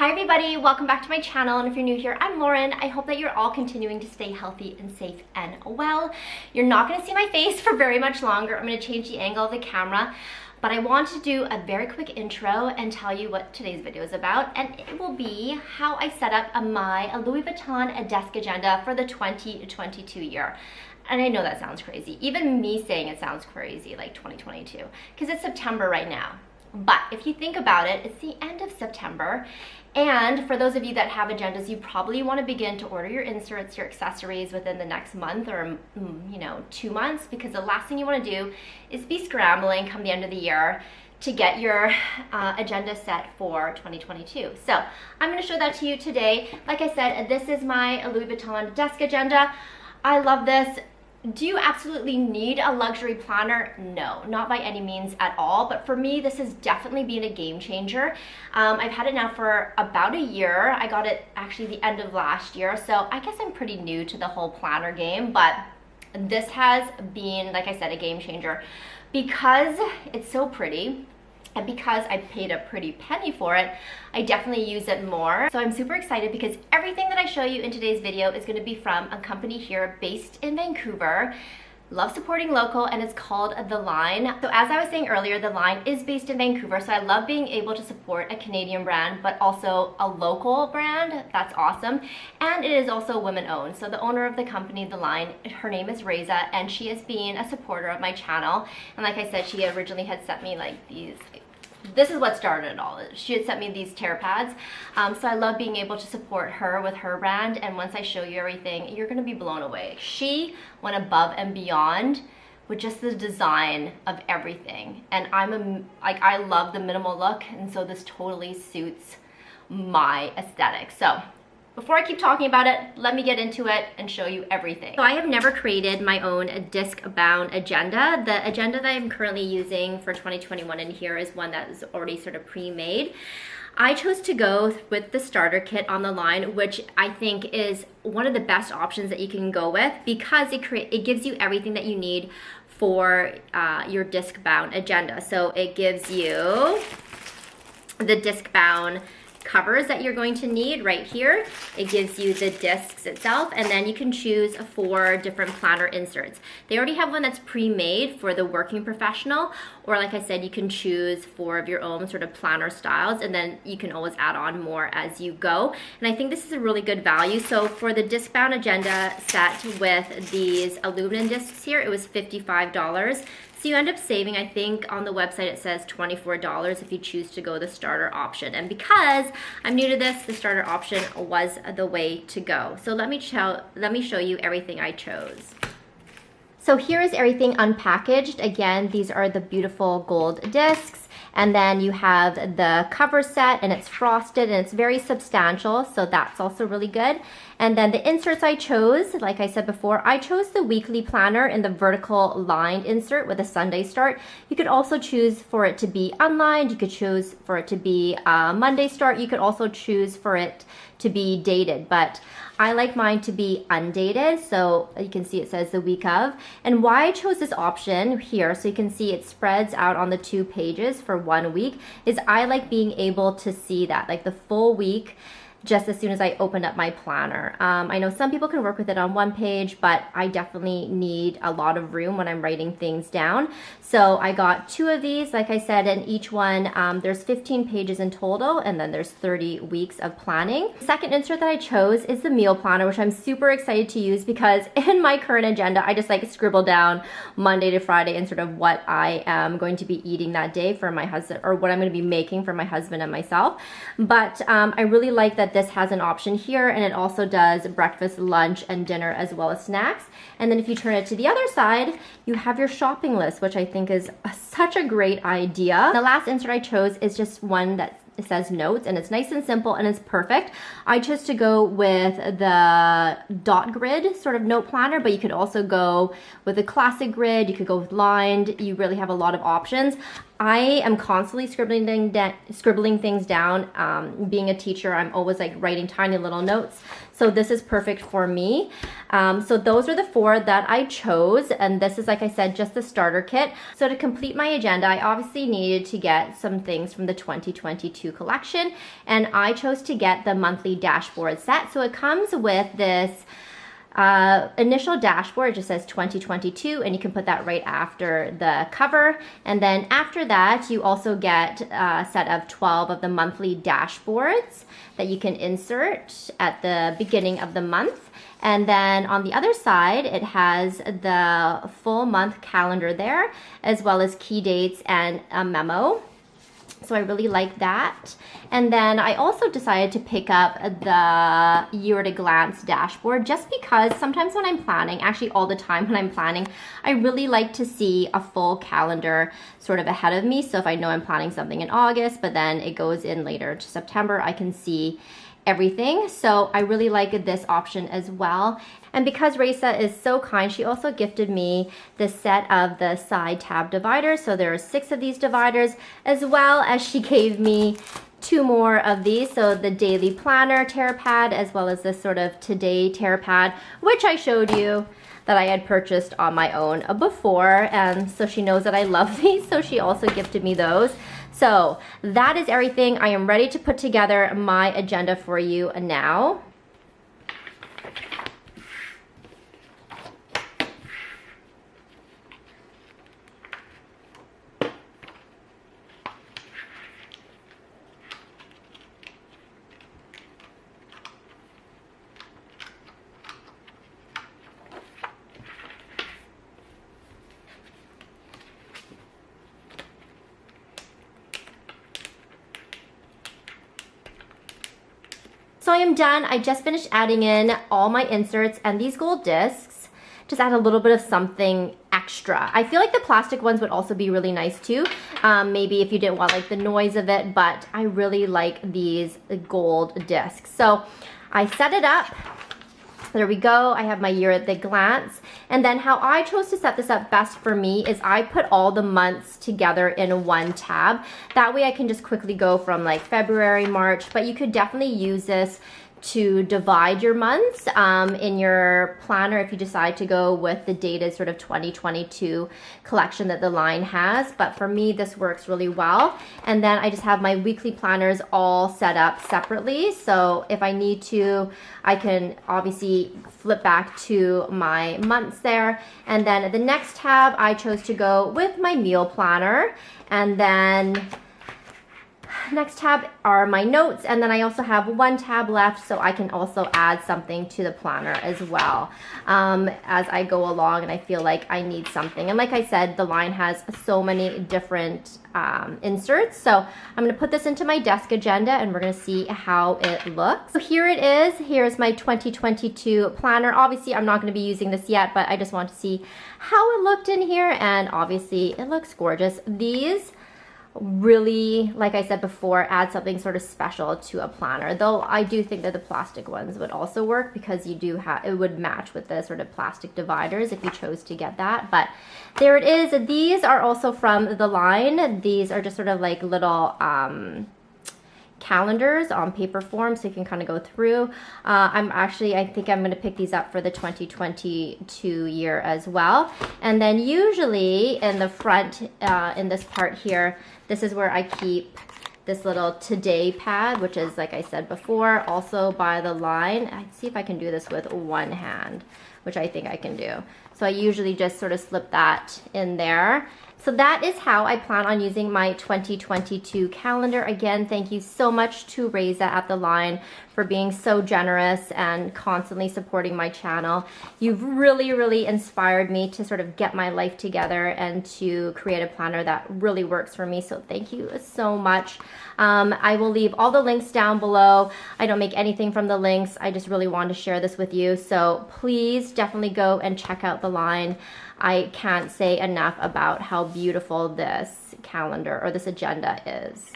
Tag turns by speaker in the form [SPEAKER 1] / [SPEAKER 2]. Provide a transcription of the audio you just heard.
[SPEAKER 1] Hi everybody, welcome back to my channel, and if you're new here, I'm Lauren. I hope that you're all continuing to stay healthy and safe and well. You're not going to see my face for very much longer. I'm going to change the angle of the camera, but I want to do a very quick intro and tell you what today's video is about, and it will be how I set up my Louis Vuitton Desk Agenda for the 2022 year. And I know that sounds crazy. Even me saying it sounds crazy, like 2022, because it's September right now. But if you think about it, it's the end of September. And for those of you that have agendas, you probably want to begin to order your inserts, your accessories within the next month or, 2 months, because the last thing you want to do is be scrambling come the end of the year to get your agenda set for 2022. So I'm going to show that to you today. Like I said, this is my Louis Vuitton Desk Agenda. I love this. Do you absolutely need a luxury planner? No, not by any means at all. But for me, this has definitely been a game changer. I've had it now for about a year. I got it actually the end of last year. So I guess I'm pretty new to the whole planner game, but this has been, like I said, a game changer because it's so pretty. And because I paid a pretty penny for it, I definitely use it more. So I'm super excited because everything that I show you in today's video is going to be from a company here based in Vancouver. Love supporting local, and it's called The Line. So as I was saying earlier, The Line is based in Vancouver, so I love being able to support a Canadian brand, but also a local brand. That's awesome. And it is also women-owned. So the owner of the company, The Line, her name is Reza, and she has been a supporter of my channel. And like I said, she originally had sent me like these, this is what started it all. She had sent me these tear pads. So I love being able to support her with her brand. And once I show you everything, you're gonna be blown away. She went above and beyond with just the design of everything. And I love the minimal look. And so this totally suits my aesthetic. So before I keep talking about it, let me get into it and show you everything. So I have never created my own disc-bound agenda. The agenda that I'm currently using for 2021 in here is one that is already sort of pre-made. I chose to go with the starter kit on The Line, which I think is one of the best options that you can go with because it gives you everything that you need for your disc-bound agenda. So it gives you the disc-bound covers that you're going to need right here. It gives you the discs itself, and then you can choose 4 different planner inserts. They already have one that's pre-made for the working professional, or like I said, you can choose 4 of your own sort of planner styles, and then you can always add on more as you go. And I think this is a really good value. So for the disc-bound agenda set with these aluminum discs here, it was $55. So you end up saving, I think on the website it says $24 if you choose to go the starter option. And because I'm new to this, the starter option was the way to go. So let me show you everything I chose. So here is everything unpackaged. Again, these are the beautiful gold discs. And then you have the cover set, and it's frosted, and it's very substantial, so that's also really good. And then the inserts I chose, like I said before, I chose the weekly planner in the vertical lined insert with a Sunday start. You could also choose for it to be unlined. You could choose for it to be Monday start. You could also choose for it to be dated, but I like mine to be undated, so you can see it says the week of. And why I chose this option here, so you can see it spreads out on the 2 pages for 1 week, is I like being able to see that, like the full week, just as soon as I open up my planner. I know some people can work with it on 1 page, but I definitely need a lot of room when I'm writing things down. So I got 2 of these, like I said, and each one, there's 15 pages in total, and then there's 30 weeks of planning. The second insert that I chose is the meal planner, which I'm super excited to use because in my current agenda, I just like scribble down Monday to Friday and sort of what I am going to be eating that day for my husband, or what I'm going to be making for my husband and myself. But I really like that this has an option here, and it also does breakfast, lunch, and dinner, as well as snacks. And then if you turn it to the other side, you have your shopping list, which I think is such a great idea. The last insert I chose is just one that it says notes, and it's nice and simple, and it's perfect. I chose to go with the dot grid sort of note planner, but you could also go with a classic grid. You could go with lined. You really have a lot of options. I am constantly scribbling things down. Being a teacher, I'm always like writing tiny little notes. So this is perfect for me. So those are the 4 that I chose. And this is, like I said, just the starter kit. So to complete my agenda, I obviously needed to get some things from the 2022 collection. And I chose to get the monthly dashboard set. So it comes with this initial dashboard. It just says 2022, and you can put that right after the cover. And then after that, you also get a set of 12 of the monthly dashboards that you can insert at the beginning of the month. And then on the other side, it has the full month calendar there, as well as key dates and a memo. So I really like that. And then I also decided to pick up the year at a glance dashboard, just because sometimes when I'm planning, actually all the time when I'm planning, I really like to see a full calendar sort of ahead of me. So if I know I'm planning something in August, but then it goes in later to September, I can see everything. So I really like this option as well. And because Raisa is so kind, she also gifted me the set of the side tab dividers. So there are 6 of these dividers, as well as she gave me 2 more of these. So the daily planner tear pad, as well as this sort of today tear pad, which I showed you that I had purchased on my own before. And so she knows that I love these, so she also gifted me those. So that is everything. I am ready to put together my agenda for you now. So I am done. I just finished adding in all my inserts, and these gold discs just add a little bit of something extra. I feel like the plastic ones would also be really nice too. Maybe if you didn't want like the noise of it, but I really like these gold discs. So I set it up. There we go. I have my year at the glance. And then how I chose to set this up best for me is I put all the months together in one tab. That way I can just quickly go from like February, March, but you could definitely use this to divide your months in your planner if you decide to go with the dated sort of 2022 collection that the line has. But for me, this works really well. And then I just have my weekly planners all set up separately. So if I need to, I can obviously flip back to my months there. And then the next tab, I chose to go with my meal planner. And then next tab are my notes, and then I also have 1 tab left, so I can also add something to the planner as well as I go along and I feel like I need something. And like I said, the line has so many different inserts. So I'm going to put this into my desk agenda and we're going to see how it looks. So here it is. Here's my 2022 planner. Obviously, I'm not going to be using this yet, but I just want to see how it looked in here, and obviously it looks gorgeous. These really, like I said before, add something sort of special to a planner, though I do think that the plastic ones would also work because you do have, it would match with the sort of plastic dividers if you chose to get that. But there it is. These are also from the line. These are just sort of like little calendars on paper form, so you can kind of go through. I think I'm going to pick these up for the 2022 year as well. And then usually in the front, in this part here, this is where I keep this little today pad, which is, like I said before, also by the line. I'd see if I can do this with one hand, which I think I can do. So I usually just sort of slip that in there. So that is how I plan on using my 2022 calendar. Again, thank you so much to Raisa at the line for being so generous and constantly supporting my channel. You've really, really inspired me to sort of get my life together and to create a planner that really works for me. So thank you so much. I will leave all the links down below. I don't make anything from the links. I just really wanted to share this with you. So please definitely go and check out the line. I can't say enough about how beautiful this calendar or this agenda is.